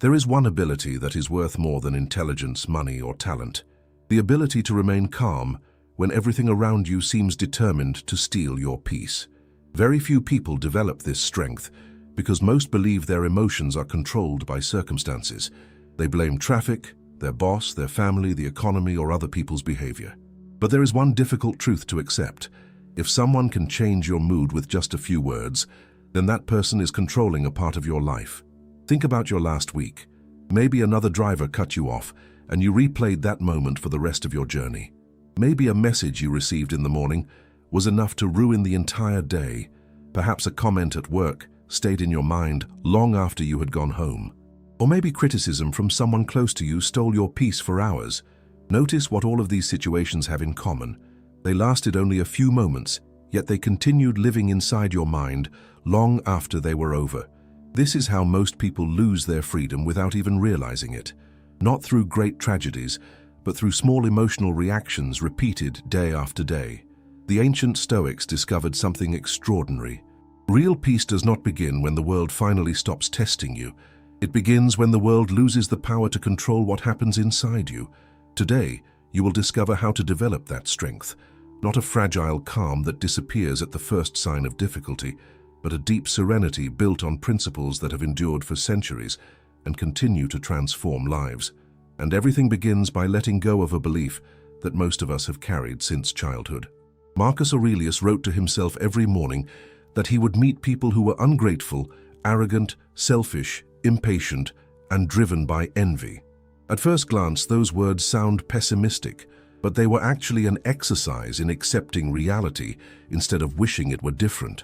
There is one ability that is worth more than intelligence, money, or talent: the ability to remain calm when everything around you seems determined to steal your peace. Very few people develop this strength because most believe their emotions are controlled by circumstances. They blame traffic, their boss, their family, the economy, or other people's behavior. But there is one difficult truth to accept. If someone can change your mood with just a few words, then that person is controlling a part of your life. Think about your last week. Maybe another driver cut you off, and you replayed that moment for the rest of your journey. Maybe a message you received in the morning was enough to ruin the entire day. Perhaps a comment at work stayed in your mind long after you had gone home. Or maybe criticism from someone close to you stole your peace for hours. Notice what all of these situations have in common. They lasted only a few moments, yet they continued living inside your mind long after they were over. This is how most people lose their freedom without even realizing it. Not through great tragedies, but through small emotional reactions repeated day after day. The ancient Stoics discovered something extraordinary. Real peace does not begin when the world finally stops testing you. It begins when the world loses the power to control what happens inside you. Today, you will discover how to develop that strength. Not a fragile calm that disappears at the first sign of difficulty, but a deep serenity built on principles that have endured for centuries and continue to transform lives. And everything begins by letting go of a belief that most of us have carried since childhood. Marcus Aurelius wrote to himself every morning that he would meet people who were ungrateful, arrogant, selfish, impatient, and driven by envy. At first glance, those words sound pessimistic, but they were actually an exercise in accepting reality instead of wishing it were different.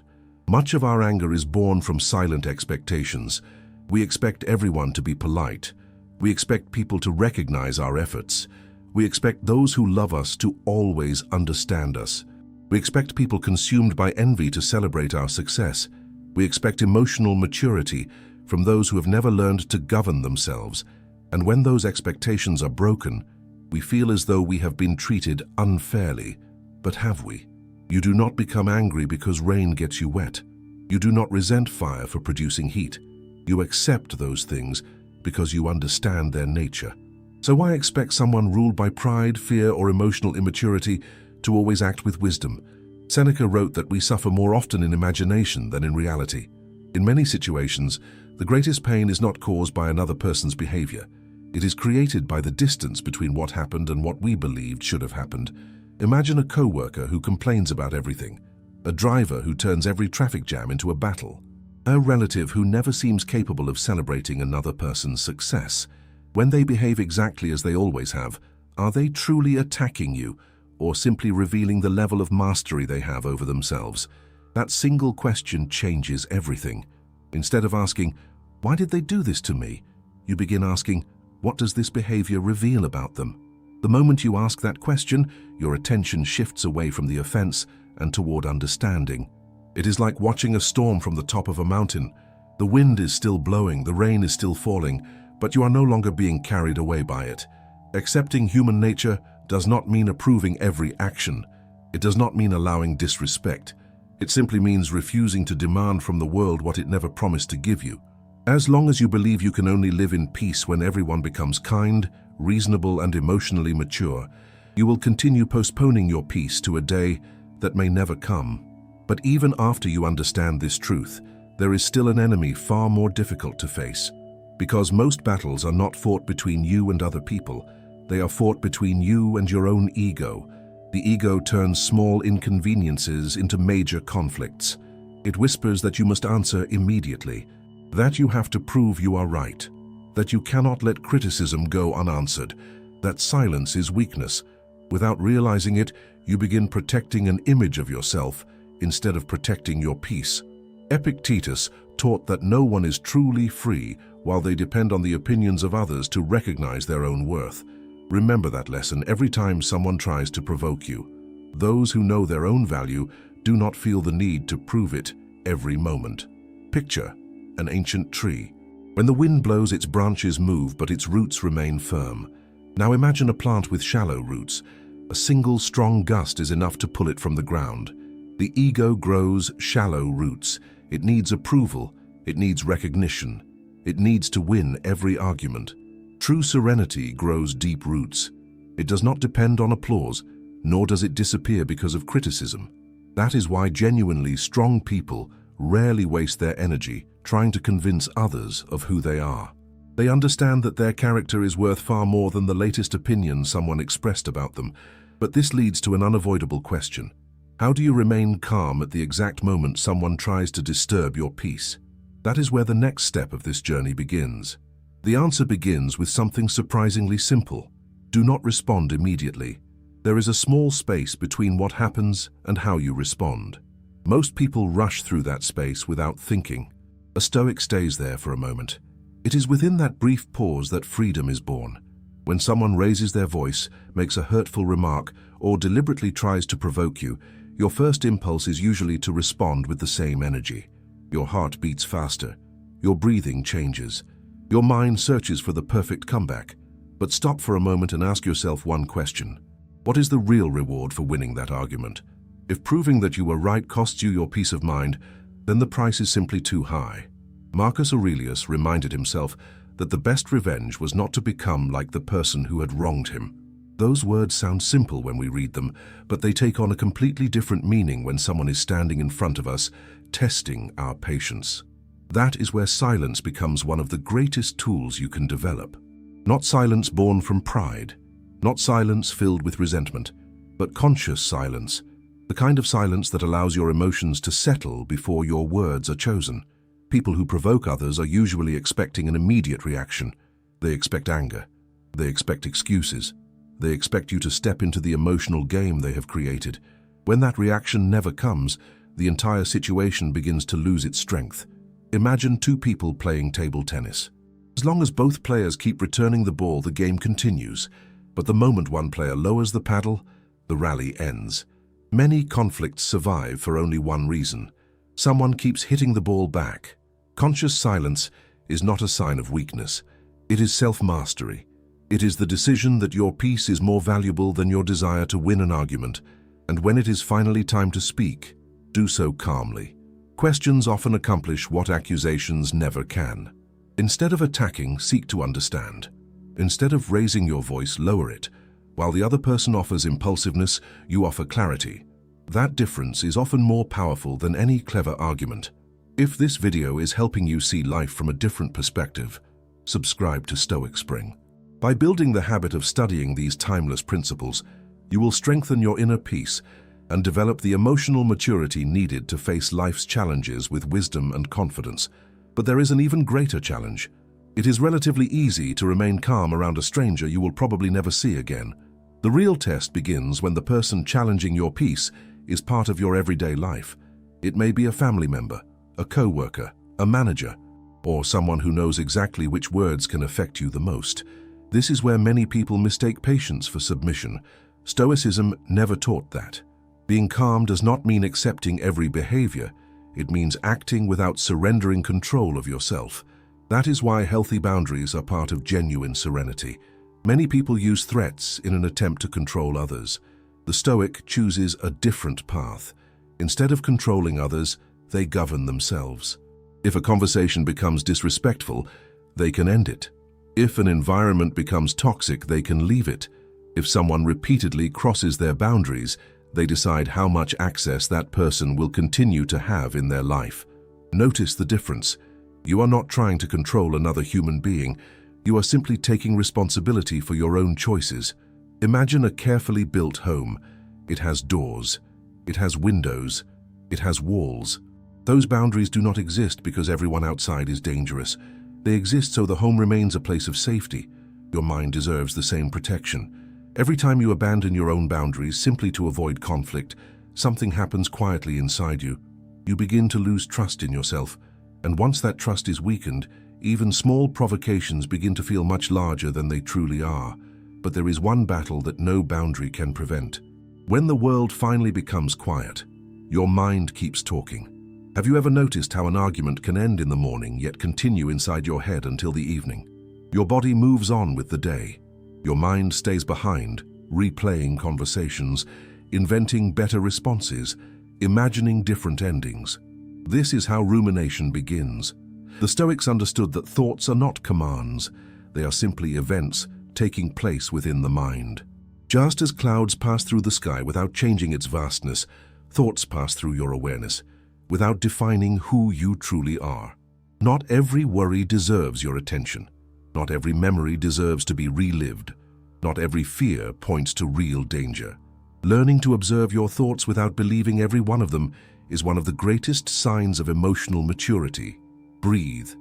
Much of our anger is born from silent expectations. We expect everyone to be polite. We expect people to recognize our efforts. We expect those who love us to always understand us. We expect people consumed by envy to celebrate our success. We expect emotional maturity from those who have never learned to govern themselves. And when those expectations are broken, we feel as though we have been treated unfairly. But have we? You do not become angry because rain gets you wet. You do not resent fire for producing heat. You accept those things because you understand their nature. So why expect someone ruled by pride, fear, or emotional immaturity to always act with wisdom? Seneca wrote that we suffer more often in imagination than in reality. In many situations, the greatest pain is not caused by another person's behavior. It is created by the distance between what happened and what we believed should have happened. Imagine a co-worker who complains about everything, a driver who turns every traffic jam into a battle, a relative who never seems capable of celebrating another person's success. When they behave exactly as they always have, are they truly attacking you or simply revealing the level of mastery they have over themselves? That single question changes everything. Instead of asking, "Why did they do this to me?" you begin asking, "What does this behavior reveal about them?" The moment you ask that question, your attention shifts away from the offense and toward understanding. It is like watching a storm from the top of a mountain. The wind is still blowing, the rain is still falling, but you are no longer being carried away by it. Accepting human nature does not mean approving every action. It does not mean allowing disrespect. It simply means refusing to demand from the world what it never promised to give you. As long as you believe you can only live in peace when everyone becomes kind, reasonable, and emotionally mature, you will continue postponing your peace to a day that may never come. But even after you understand this truth, there is still an enemy far more difficult to face. Because most battles are not fought between you and other people, they are fought between you and your own ego. The ego turns small inconveniences into major conflicts. It whispers that you must answer immediately, that you have to prove you are right, that you cannot let criticism go unanswered, that silence is weakness. Without realizing it, you begin protecting an image of yourself instead of protecting your peace. Epictetus taught that no one is truly free while they depend on the opinions of others to recognize their own worth. Remember that lesson every time someone tries to provoke you. Those who know their own value do not feel the need to prove it every moment. Picture an ancient tree. When the wind blows, its branches move, but its roots remain firm. Now imagine a plant with shallow roots. A single strong gust is enough to pull it from the ground. The ego grows shallow roots. It needs approval. It needs recognition. It needs to win every argument. True serenity grows deep roots. It does not depend on applause, nor does it disappear because of criticism. That is why genuinely strong people rarely waste their energy trying to convince others of who they are. They understand that their character is worth far more than the latest opinion someone expressed about them. But this leads to an unavoidable question. How do you remain calm at the exact moment someone tries to disturb your peace? That is where the next step of this journey begins. The answer begins with something surprisingly simple. Do not respond immediately. There is a small space between what happens and how you respond. Most people rush through that space without thinking. A Stoic stays there for a moment. It is within that brief pause that freedom is born. When someone raises their voice, makes a hurtful remark, or deliberately tries to provoke you, your first impulse is usually to respond with the same energy. Your heart beats faster. Your breathing changes. Your mind searches for the perfect comeback. But stop for a moment and ask yourself one question. What is the real reward for winning that argument? If proving that you were right costs you your peace of mind, then the price is simply too high. Marcus Aurelius reminded himself that the best revenge was not to become like the person who had wronged him. Those words sound simple when we read them, but they take on a completely different meaning when someone is standing in front of us, testing our patience. That is where silence becomes one of the greatest tools you can develop. Not silence born from pride, not silence filled with resentment, but conscious silence, the kind of silence that allows your emotions to settle before your words are chosen. People who provoke others are usually expecting an immediate reaction. They expect anger. They expect excuses. They expect you to step into the emotional game they have created. When that reaction never comes, the entire situation begins to lose its strength. Imagine two people playing table tennis. As long as both players keep returning the ball, the game continues. But the moment one player lowers the paddle, the rally ends. Many conflicts survive for only one reason. Someone keeps hitting the ball back. Conscious silence is not a sign of weakness. It is self-mastery. It is the decision that your peace is more valuable than your desire to win an argument, and when it is finally time to speak, do so calmly. Questions often accomplish what accusations never can. Instead of attacking, seek to understand. Instead of raising your voice, lower it. While the other person offers impulsiveness, you offer clarity. That difference is often more powerful than any clever argument. If this video is helping you see life from a different perspective, subscribe to Stoic Spring. By building the habit of studying these timeless principles, you will strengthen your inner peace and develop the emotional maturity needed to face life's challenges with wisdom and confidence. But there is an even greater challenge. It is relatively easy to remain calm around a stranger you will probably never see again. The real test begins when the person challenging your peace is part of your everyday life. It may be a family member, a co-worker, a manager, or someone who knows exactly which words can affect you the most. This is where many people mistake patience for submission. Stoicism never taught that. Being calm does not mean accepting every behavior. It means acting without surrendering control of yourself. That is why healthy boundaries are part of genuine serenity. Many people use threats in an attempt to control others. The Stoic chooses a different path. Instead of controlling others, they govern themselves. If a conversation becomes disrespectful, they can end it. If an environment becomes toxic, they can leave it. If someone repeatedly crosses their boundaries, they decide how much access that person will continue to have in their life. Notice the difference. You are not trying to control another human being. You are simply taking responsibility for your own choices. Imagine a carefully built home. It has doors. It has windows. It has walls. Those boundaries do not exist because everyone outside is dangerous. They exist so the home remains a place of safety. Your mind deserves the same protection. Every time you abandon your own boundaries simply to avoid conflict, something happens quietly inside you. You begin to lose trust in yourself, and once that trust is weakened, even small provocations begin to feel much larger than they truly are. But there is one battle that no boundary can prevent. When the world finally becomes quiet, your mind keeps talking. Have you ever noticed how an argument can end in the morning yet continue inside your head until the evening? Your body moves on with the day. Your mind stays behind, replaying conversations, inventing better responses, imagining different endings. This is how rumination begins. The Stoics understood that thoughts are not commands, they are simply events taking place within the mind. Just as clouds pass through the sky without changing its vastness, thoughts pass through your awareness, without defining who you truly are. Not every worry deserves your attention. Not every memory deserves to be relived. Not every fear points to real danger. Learning to observe your thoughts without believing every one of them is one of the greatest signs of emotional maturity. Breathe,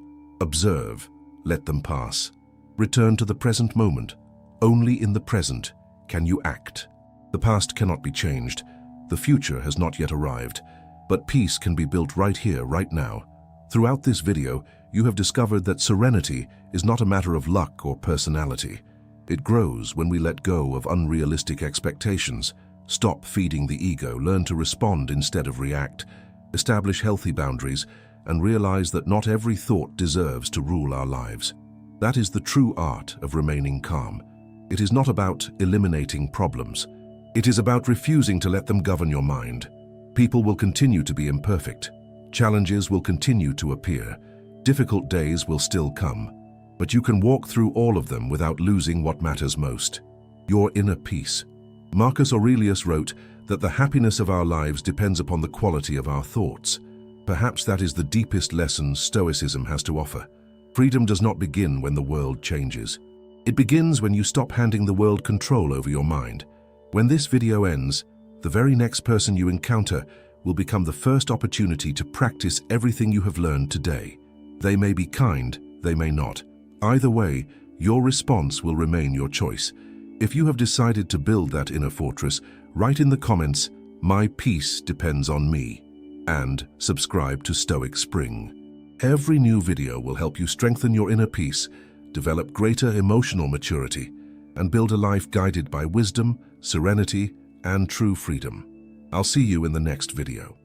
observe, let them pass. Return to the present moment. Only in the present can you act. The past cannot be changed. The future has not yet arrived. But peace can be built right here, right now. Throughout this video, you have discovered that serenity is not a matter of luck or personality. It grows when we let go of unrealistic expectations, stop feeding the ego, learn to respond instead of react, establish healthy boundaries, and realize that not every thought deserves to rule our lives. That is the true art of remaining calm. It is not about eliminating problems. It is about refusing to let them govern your mind. People will continue to be imperfect. Challenges will continue to appear. Difficult days will still come. But you can walk through all of them without losing what matters most: your inner peace. Marcus Aurelius wrote that the happiness of our lives depends upon the quality of our thoughts. Perhaps that is the deepest lesson Stoicism has to offer. Freedom does not begin when the world changes. It begins when you stop handing the world control over your mind. When this video ends, the very next person you encounter will become the first opportunity to practice everything you have learned today. They may be kind, they may not. Either way, your response will remain your choice. If you have decided to build that inner fortress, write in the comments, "My peace depends on me," and subscribe to Stoic Spring. Every new video will help you strengthen your inner peace, develop greater emotional maturity, and build a life guided by wisdom, serenity, and true freedom. I'll see you in the next video.